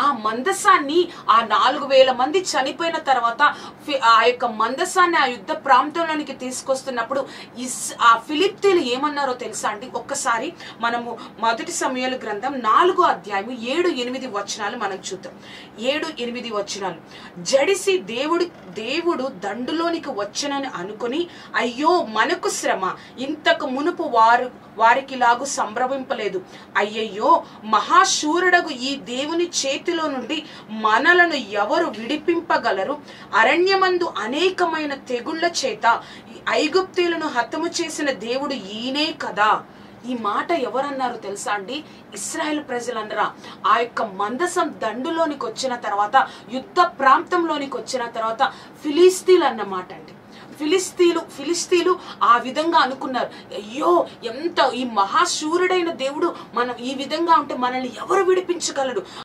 ఆ మందసాన్ని ఆ 4000 మంది చనిపోయిన తర్వాత ఆ యొక్క మందసాన్ని ఆ యుద్ధ ప్రాంతంలోనికి తీసుకొస్తున్నప్పుడు ఆ ఫిలిప్తీలు ఏమన్నారో తెలుసా అండి? ఒక్కసారి మనము మొదటి సమూయేలు గ్రంథం 4వ అధ్యాయం 7-8 వచనాలు మనం చూద్దాం. 7-8 వచనాలు. జడిసి దేవుడు దండులోనికి వచ్చనని అనుకుని, అయ్యో మనకు శ్రమ, ఇంతకు మునుపు వారికి లాగు సంభ్రమింపలేదు. అయ్యయ్యో మహాశూరుడగు ఈ దేవుని చేతిలో నుండి మనలను ఎవరు విడిపింపగలరు? అరణ్యమందు అనేకమైన తెగుళ్ల చేత ఐగుప్తీయులను హతము చేసిన దేవుడు ఈయనే కదా. ఈ మాట ఎవరన్నారు తెలుసా అండి? ఇశ్రాయేల్ ప్రజలన్నరా. ఆ యొక్క మందసం దండులోనికి వచ్చిన తర్వాత, యుద్ధ ప్రాంతంలోనికి వచ్చిన తర్వాత ఫిలిస్తీన్లు అన్నమాట అండి. ఫిలిస్తీన్లు ఆ విధంగా అనుకున్నారు. అయ్యో ఎంత ఈ మహాశూరుడైన దేవుడు మనం ఈ విధంగా ఉంటే మనల్ని ఎవరు విడిపించగలడు?